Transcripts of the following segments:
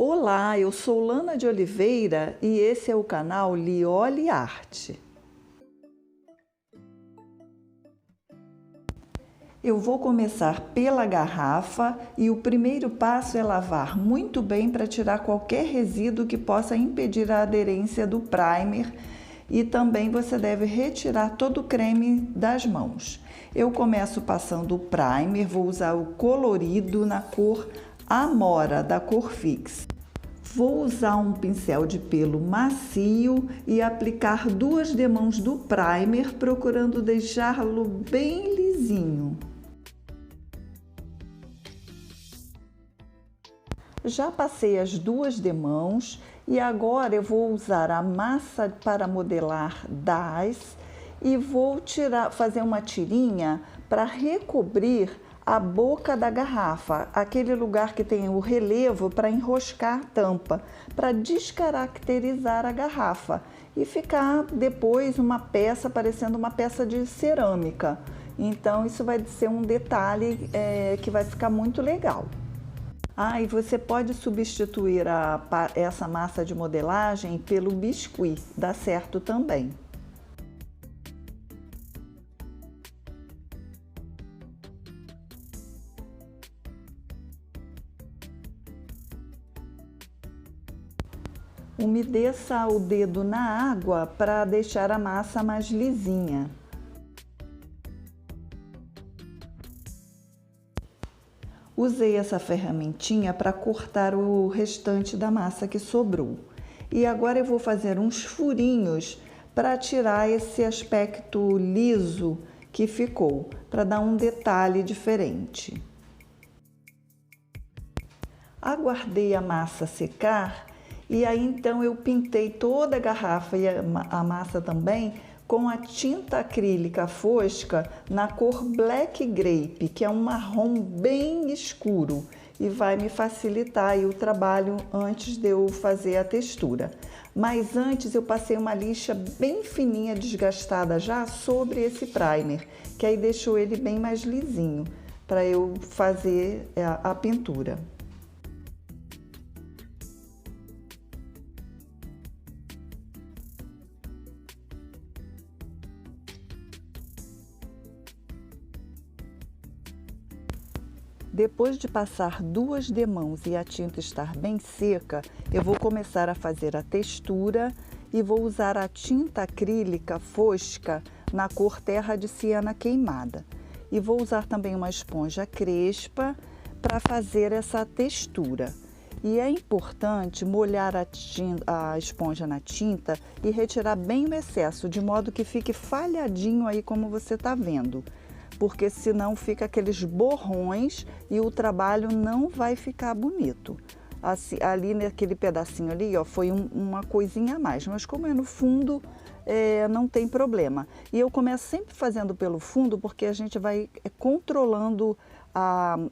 Olá, eu sou Lana de Oliveira e esse é o canal Lioli Arte. Eu vou começar pela garrafa e o primeiro passo é lavar muito bem para tirar qualquer resíduo que possa impedir a aderência do primer e também você deve retirar todo o creme das mãos. Eu começo passando o primer, vou usar o colorido na cor Amora, da cor Fix. Vou usar um pincel de pelo macio e aplicar 2 demãos do primer, procurando deixá-lo bem lisinho. Já passei as 2 demãos e agora eu vou usar a massa para modelar DAS e vou fazer uma tirinha para recobrir a boca da garrafa, aquele lugar que tem o relevo para enroscar a tampa, para descaracterizar a garrafa e ficar depois uma peça parecendo uma peça de cerâmica. Então isso vai ser um detalhe que vai ficar muito legal. E você pode substituir essa massa de modelagem pelo biscuit, dá certo também. Umedeça o dedo na água para deixar a massa mais lisinha. Usei essa ferramentinha para cortar o restante da massa que sobrou. E agora eu vou fazer uns furinhos para tirar esse aspecto liso que ficou, para dar um detalhe diferente. Aguardei a massa secar. E aí então eu pintei toda a garrafa e a massa também com a tinta acrílica fosca na cor Black Grape, que é um marrom bem escuro e vai me facilitar aí o trabalho antes de eu fazer a textura. Mas antes eu passei uma lixa bem fininha, desgastada já, sobre esse primer, que aí deixou ele bem mais lisinho para eu fazer a pintura. Depois de passar 2 demãos e a tinta estar bem seca, eu vou começar a fazer a textura e vou usar a tinta acrílica fosca na cor Terra de Siena Queimada. E vou usar também uma esponja crespa para fazer essa textura. E é importante molhar a esponja na tinta e retirar bem o excesso, de modo que fique falhadinho aí como você está vendo. Porque senão fica aqueles borrões e o trabalho não vai ficar bonito. Assim, ali naquele pedacinho ali, ó, foi uma coisinha a mais, mas como é no fundo, não tem problema. E eu começo sempre fazendo pelo fundo, porque a gente vai controlando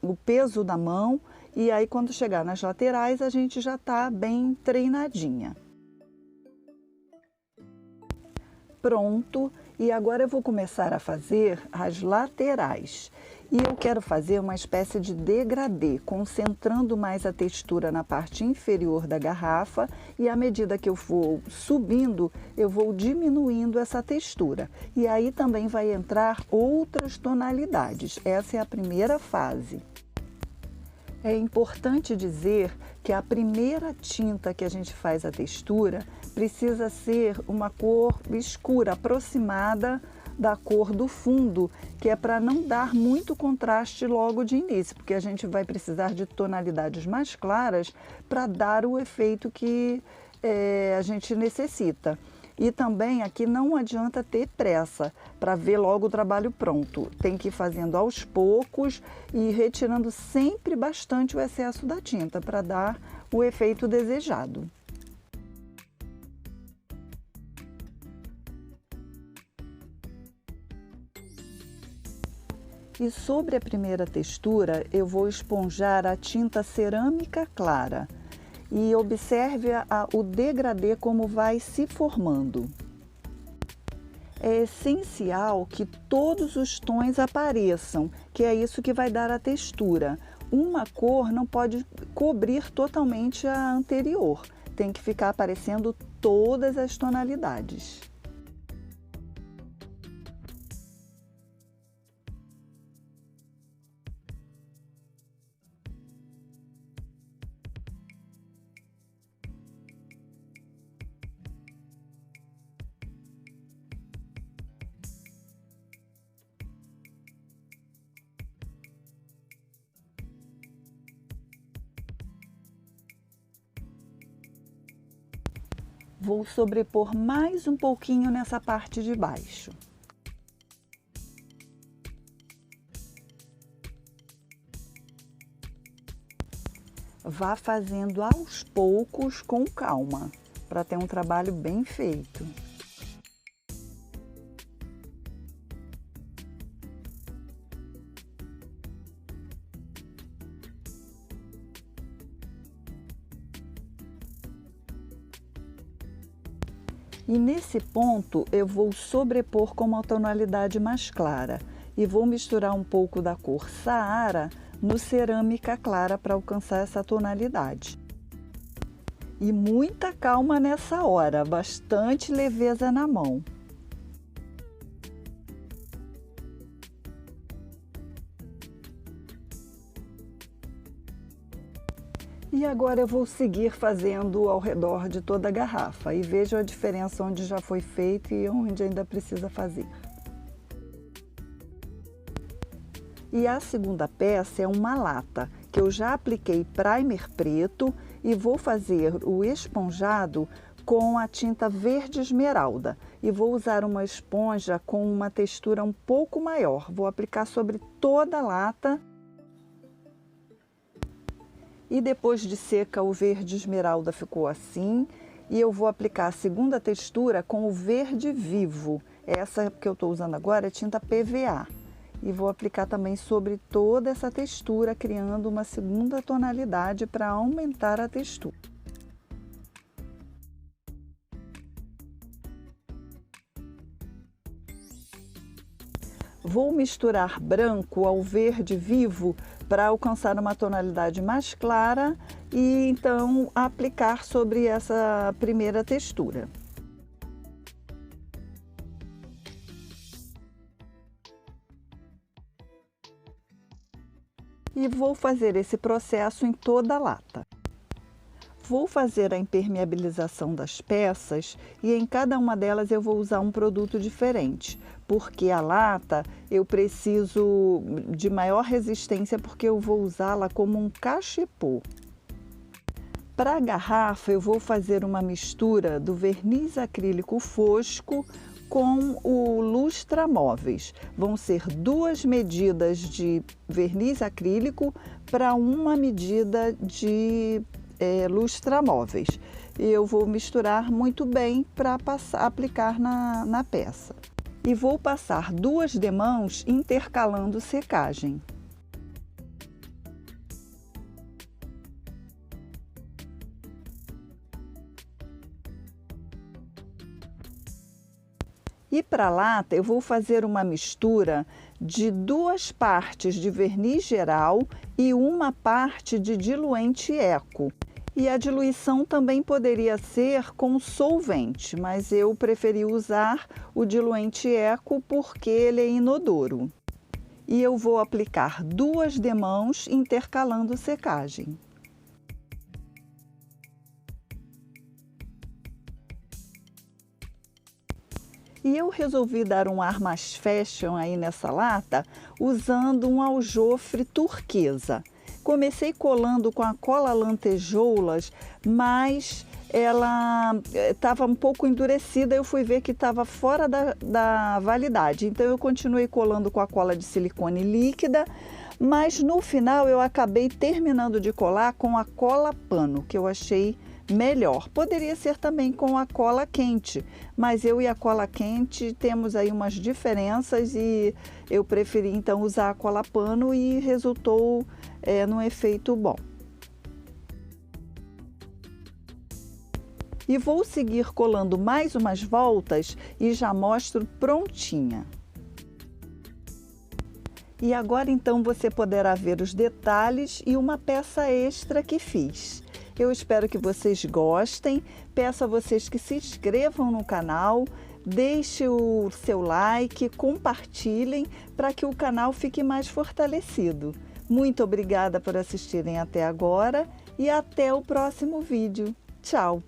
o peso da mão e aí quando chegar nas laterais a gente já está bem treinadinha. Pronto, e agora eu vou começar a fazer as laterais. E eu quero fazer uma espécie de degradê, concentrando mais a textura na parte inferior da garrafa e à medida que eu for subindo, eu vou diminuindo essa textura. E aí também vai entrar outras tonalidades. Essa é a primeira fase. É importante dizer que a primeira tinta que a gente faz a textura precisa ser uma cor escura, aproximada da cor do fundo, que é para não dar muito contraste logo de início, porque a gente vai precisar de tonalidades mais claras para dar o efeito que a gente necessita. E também aqui não adianta ter pressa para ver logo o trabalho pronto. Tem que ir fazendo aos poucos e retirando sempre bastante o excesso da tinta para dar o efeito desejado. E sobre a primeira textura, eu vou esponjar a tinta cerâmica clara. E observe o degradê como vai se formando. É essencial que todos os tons apareçam, que é isso que vai dar a textura. uma cor não pode cobrir totalmente a anterior, tem que ficar aparecendo todas as tonalidades. Vou sobrepor mais um pouquinho nessa parte de baixo. Vá fazendo aos poucos com calma, para ter um trabalho bem feito. E nesse ponto eu vou sobrepor com uma tonalidade mais clara e vou misturar um pouco da cor Saara no cerâmica clara para alcançar essa tonalidade. E muita calma nessa hora, bastante leveza na mão. E agora eu vou seguir fazendo ao redor de toda a garrafa e vejo a diferença onde já foi feito e onde ainda precisa fazer. E a segunda peça é uma lata, que eu já apliquei primer preto e vou fazer o esponjado com a tinta verde esmeralda. E vou usar uma esponja com uma textura um pouco maior. Vou aplicar sobre toda a lata. E depois de seca, o verde esmeralda ficou assim. E eu vou aplicar a segunda textura com o verde vivo. Essa que eu estou usando agora é tinta PVA. E vou aplicar também sobre toda essa textura, criando uma segunda tonalidade para aumentar a textura. Vou misturar branco ao verde vivo para alcançar uma tonalidade mais clara e então aplicar sobre essa primeira textura. E vou fazer esse processo em toda a lata. Vou fazer a impermeabilização das peças e em cada uma delas eu vou usar um produto diferente, porque a lata eu preciso de maior resistência porque eu vou usá-la como um cachepô. Para a garrafa eu vou fazer uma mistura do verniz acrílico fosco com o lustramóveis. Vão ser 2 medidas de verniz acrílico para uma medida de lustramóveis. E eu vou misturar muito bem para aplicar na peça. E vou passar 2 demãos intercalando secagem. E para a lata eu vou fazer uma mistura de 2 partes de verniz geral e uma parte de diluente eco. E a diluição também poderia ser com solvente, mas eu preferi usar o diluente eco porque ele é inodoro. E eu vou aplicar 2 demãos intercalando secagem. E eu resolvi dar um ar mais fashion aí nessa lata, usando um aljofre turquesa. Comecei colando com a cola lantejoulas, mas ela estava um pouco endurecida, eu fui ver que estava fora da validade. Então eu continuei colando com a cola de silicone líquida, mas no final eu acabei terminando de colar com a cola pano, que eu achei melhor. Poderia ser também com a cola quente, mas eu e a cola quente temos aí umas diferenças e eu preferi então usar a cola pano e resultou num efeito bom. E vou seguir colando mais umas voltas e já mostro prontinha. E agora então você poderá ver os detalhes e uma peça extra que fiz. Eu espero que vocês gostem, peço a vocês que se inscrevam no canal, deixe o seu like, compartilhem para que o canal fique mais fortalecido. Muito obrigada por assistirem até agora e até o próximo vídeo. Tchau!